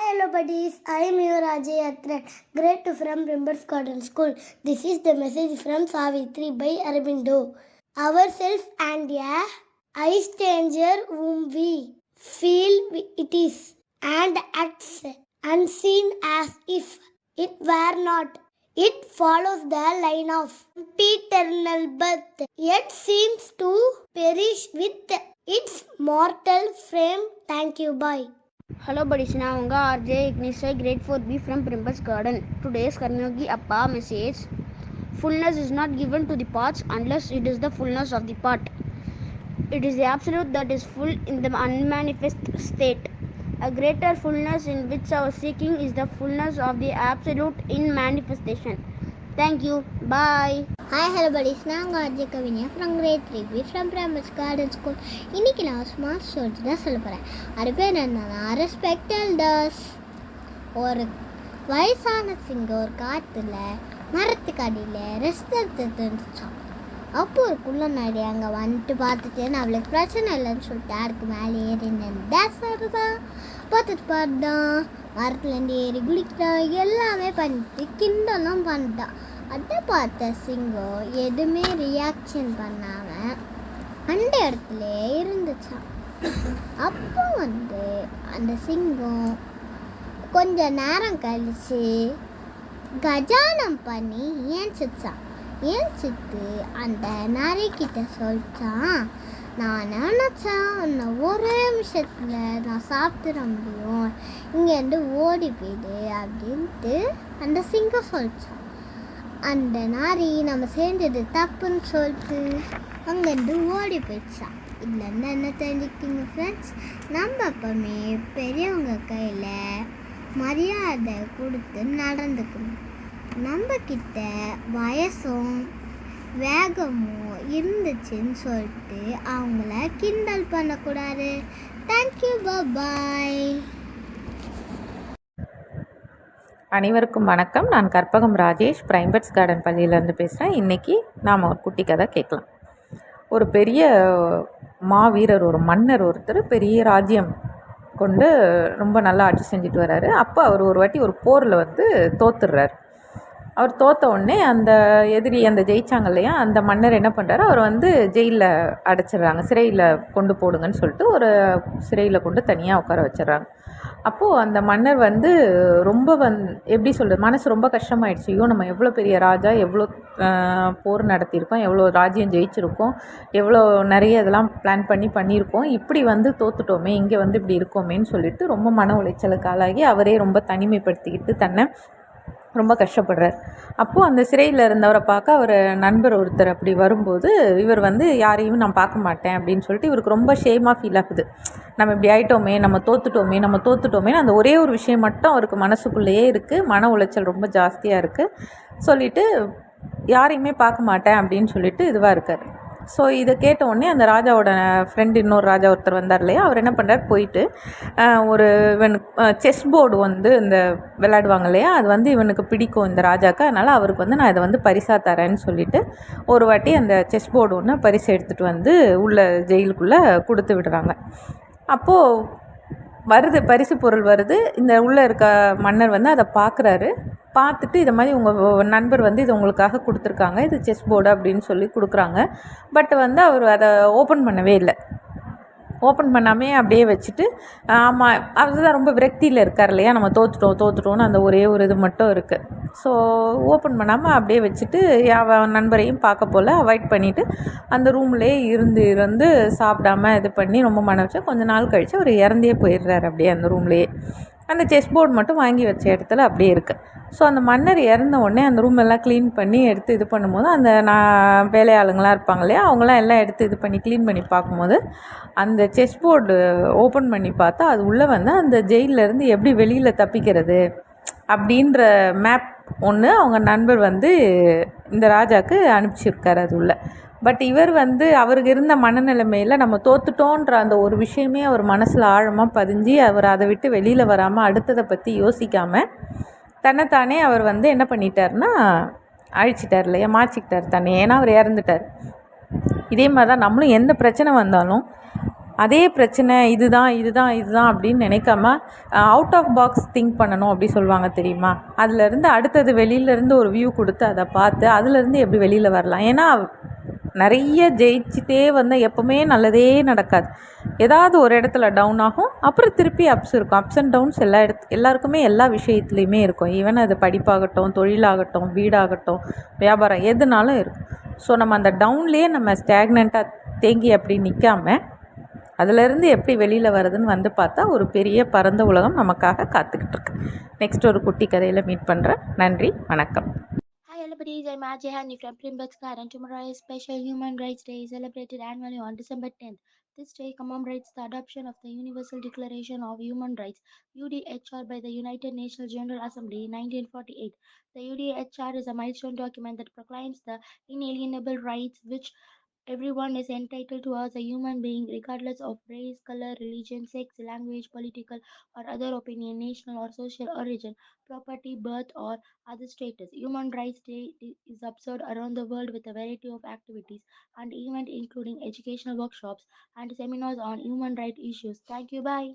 Hello buddies, I am your Ajay Atran, grade 2 from Primber's Garden School. This is the message from Savitri by Aurobindo. Ourselves and a stranger whom we feel it is and acts unseen as if it were not. It follows the line of eternal birth, yet seems to perish with its mortal frame. Thank you, bye. Hello buddies, நான் உங்கள் RJ இக்னிஷை grade 4B from பிரிம்பஸ் garden. Today's Karmayogi அப்பா message. Fullness is not given to the parts unless it is the fullness of the part. It is the absolute that is full in the unmanifest state. A greater fullness in which our seeking is the fullness of the absolute in manifestation. Thank you. Bye. Hi, hello buddies. நான் உங்கள் RJ Kaviniya from grade 3B from primary garden school. இன்றைக்கி நான் smart stories தான் சொல்ல போகிறேன். அது பேர் என்னன்னா ரெஸ்பெக்ட் எல்டர்ஸ். ஒரு வயசான சிங்கம் ஒரு காற்றுல மரத்துக்கு அடியில் ரெஸ்ட் எடுத்துட்டு இருந்துச்சான். அப்போ ஒரு குள்ள நாடி அங்கே வந்துட்டு பார்த்துட்டு அவளுக்கு பிரச்சனை இல்லைன்னு சொல்லிட்டு யாருக்கு மேலே ஏறி தான் பார்த்துட்டு பாருதான் மரத்துலேருந்து ஏறி குளிக்கிறான், எல்லாமே பண்ணிட்டு கிண்டலும் பண்ணிட்டான். அதை பார்த்த சிங்கம் எதுவுமே ரியாக்ஷன் பண்ணாமல் அந்த இடத்துல இருந்துச்சான். அப்போ அந்த சிங்கம் கொஞ்ச நேரம் கழிச்சு கஜானம் பண்ணி ஏன்ச்சிட்டு அந்த நரிக்கிட்ட சொல்லிச்சான், நான் நினச்சேன் உன்னை ஒரே நிமிஷத்தில் நான் சாப்பிட முடியும், இங்கேருந்து ஓடி போயிடு அப்படின்ட்டு அந்த சிங்கம் சொல்லிச்சான். அந்த நாரி நம்ம சேர்ந்தது தப்புன்னு சொல்லிட்டு அங்கேருந்து ஓடி போயிடுச்சான். இதுலேருந்து என்ன தெரிஞ்சுக்கிட்டீங்க ஃப்ரெண்ட்ஸ்? நம்ம எப்பவுமே பெரியவங்க கையில் மரியாதை கொடுத்து நடந்துக்கணும். நம்மக்கிட்ட வயசும் வேகமும் இருந்துச்சுன்னு சொல்லிட்டு அவங்கள கிண்டல் பண்ணக்கூடாது. தேங்க்யூ, பாய். அனைவருக்கும் வணக்கம். நான் கற்பகம் ராஜேஷ், பிரைம்பர்ஸ் கார்டன் பள்ளியிலேருந்து பேசுகிறேன். இன்றைக்கி நாம் ஒரு குட்டி கதை கேட்கலாம். ஒரு பெரிய மாவீரர், ஒரு மன்னர் ஒருத்தர் பெரிய ராஜ்யம் கொண்டு ரொம்ப நல்லா ஆட்சி செஞ்சுட்டு வர்றாரு. அப்போ அவர் ஒரு வாட்டி ஒரு போரில் தோத்துடுறார். அவர் தோற்ற உடனே அந்த எதிரி அந்த ஜெயிச்சாங்க இல்லையா, அந்த மன்னர் என்ன பண்ணுறாரு, அவர் ஜெயிலில் அடைச்சிடுறாங்க, சிறையில் கொண்டு போடுங்கன்னு சொல்லிட்டு ஒரு சிறையில் கொண்டு தனியாக உட்கார வச்சிடுறாங்க. அப்போது அந்த மன்னர் ரொம்ப எப்படி சொல்கிறது, மனசு ரொம்ப கஷ்டமாயிடுச்சு. ஐயோ, நம்ம எவ்வளோ பெரிய ராஜா, எவ்வளோ போர் நடத்தியிருக்கோம், எவ்வளோ ராஜ்யம் ஜெயிச்சிருக்கோம், எவ்வளோ நிறைய இதெல்லாம் பிளான் பண்ணியிருக்கோம், இப்படி தோத்துட்டோமே, இங்கே இப்படி இருக்கோமேன்னு சொல்லிட்டு ரொம்ப மன உளைச்சலுக்கு ஆளாகி அவரே ரொம்ப தனிமைப்படுத்திக்கிட்டு தன்னை ரொம்ப கஷ்டப்படுறார். அப்போது அந்த சிறையில் இருந்தவரை பார்க்க அவர் நண்பர் ஒருத்தர் அப்படி வரும்போது இவர் யாரையும் நான் பார்க்க மாட்டேன் அப்படின்னு சொல்லிட்டு இவருக்கு ரொம்ப ஷேமாக ஃபீல் ஆகுது. நம்ம இப்படி ஆகிட்டோமே, நம்ம தோத்துட்டோமேன்னு அந்த ஒரே ஒரு விஷயம் மட்டும் அவருக்கு மனசுக்குள்ளேயே இருக்குது. மன உளைச்சல் ரொம்ப ஜாஸ்தியாக இருக்குது. சொல்லிவிட்டு யாரையுமே பார்க்க மாட்டேன் அப்படின்னு சொல்லிட்டு இதுவாக இருக்கார். ஸோ இதை கேட்ட உடனே அந்த ராஜாவோட ஃப்ரெண்டு, இன்னொரு ராஜா ஒருத்தர் வந்தார் இல்லையா, அவர் என்ன பண்ணுறார், போயிட்டு ஒரு செஸ் போர்டு இந்த விளையாடுவாங்க இல்லையா, அது இவனுக்கு பிடிக்கும் இந்த ராஜாக்கு, அதனால் அவருக்கு நான் இதை பரிசாக தரேன்னு சொல்லிவிட்டு ஒரு வாட்டி அந்த செஸ் போர்டு ஒன்று பரிசு எடுத்துகிட்டு உள்ள ஜெயிலுக்குள்ளே கொடுத்து விடுறாங்க. அப்போது பரிசு பொருள் வருது. இந்த உள்ளே இருக்க மன்னர் அதை பார்க்குறாரு. பார்த்துட்டு இதை மாதிரி உங்கள் நண்பர் இது உங்களுக்காக கொடுத்துருக்காங்க, இது செஸ் போர்டு அப்படின்னு சொல்லி கொடுக்குறாங்க. பட் அவர் அதை ஓப்பன் பண்ணவே இல்லை. ஓப்பன் பண்ணாமே அப்படியே வச்சுட்டு, ஆமாம் அதுதான் ரொம்ப விரக்தியில் இருக்கார் இல்லையா, நம்ம தோத்துட்டோன்னு அந்த ஒரே ஒரு இது மட்டும் இருக்குது. ஸோ ஓப்பன் பண்ணாமல் அப்படியே வச்சுட்டு நண்பரையும் பார்க்க போல் அவாய்ட் பண்ணிவிட்டு அந்த ரூம்லேயே இருந்து சாப்பிடாம இது பண்ணி ரொம்ப மன வச்சா கொஞ்ச நாள் கழித்து அவர் இறந்தே போயிடுறாரு. அப்படியே அந்த ரூம்லேயே அந்த செஸ் போர்டு மட்டும் வாங்கி வச்ச இடத்துல அப்படியே இருக்குது. ஸோ அந்த மன்னர் இறந்த உடனே அந்த ரூம் எல்லாம் க்ளீன் பண்ணி எடுத்து இது பண்ணும்போது அந்த வேலையாளுங்களாம் இருப்பாங்க இல்லையா, அவங்களாம் எல்லாம் எடுத்து இது பண்ணி க்ளீன் பண்ணி பார்க்கும்போது அந்த செஸ் போர்டு ஓப்பன் பண்ணி பார்த்தா அது உள்ளே அந்த ஜெயிலேருந்து எப்படி வெளியில் தப்பிக்கிறது அப்படின்ற மேப் ஒன்று அவங்க நண்பர் இந்த ராஜாவுக்கு அனுப்பிச்சிருக்காரு அது உள்ள. பட் இவர் அவருக்கு இருந்த மனநிலைமையில் நம்ம தோத்துட்டோன்ற அந்த ஒரு விஷயமே அவர் மனசில் ஆழமாக பதிஞ்சு அவர் அதை விட்டு வெளியில் வராமல் அடுத்ததை பற்றி யோசிக்காமல் தன்னைத்தானே அவர் என்ன பண்ணிட்டார்னா அழிச்சிட்டார் இல்லையா, மாற்றிக்கிட்டார் தன்னை. ஏன்னா அவர் இறந்துட்டார். இதே மாதிரி தான் நம்மளும் எந்த பிரச்சனை வந்தாலும் அதே பிரச்சனை இதுதான் இதுதான் இதுதான் அப்படின்னு நினைக்காம அவுட் ஆஃப் பாக்ஸ் திங்க் பண்ணணும் அப்படி சொல்லுவாங்க தெரியுமா. அதுலேருந்து அடுத்தது வெளியிலேருந்து ஒரு வியூ கொடுத்து அதை பார்த்து அதுலேருந்து எப்படி வெளியில் வரலாம். ஏன்னா நிறைய ஜெயிச்சுட்டே வந்தால் எப்போவுமே நல்லதே நடக்காது. ஏதாவது ஒரு இடத்துல டவுன் ஆகும், அப்புறம் திருப்பி அப்ஸ் இருக்கும். அப்ஸ் அண்ட் டவுன்ஸ் எல்லாருக்குமே எல்லா விஷயத்துலையுமே இருக்கும். ஈவன் அது படிப்பாகட்டும், தொழிலாகட்டும், வீடாகட்டும், வியாபாரம் எதுனாலும் இருக்கும். ஸோ நம்ம அந்த டவுன்லேயே நம்ம ஸ்டாக்னண்ட்டாக தேங்கி அப்படி நிற்காம அதிலேருந்து எப்படி வெளியில் வருதுன்னு வந்து பார்த்தா ஒரு பெரிய பரந்த உலகம் நமக்காக காத்துக்கிட்டு இருக்கு. நெக்ஸ்ட் ஒரு குட்டி கதையில் மீட் பண்ணுறேன். நன்றி, வணக்கம். Hi everybody, I'm Ajay Hani from Primbex Garden. Tomorrow is Special Human Rights Day, celebrated annually on December 10th. This day commemorates the adoption of the Universal Declaration of Human Rights (UDHR) by the United Nations General Assembly in 1948. The UDHR is a milestone document that proclaims the inalienable rights which everyone is entitled to as a human being, regardless of race, color, religion, sex, language, political or other opinion, national or social origin, property, birth, or other status. Human Rights Day is observed around the world with a variety of activities and events, including educational workshops and seminars on human rights issues. Thank you. Bye.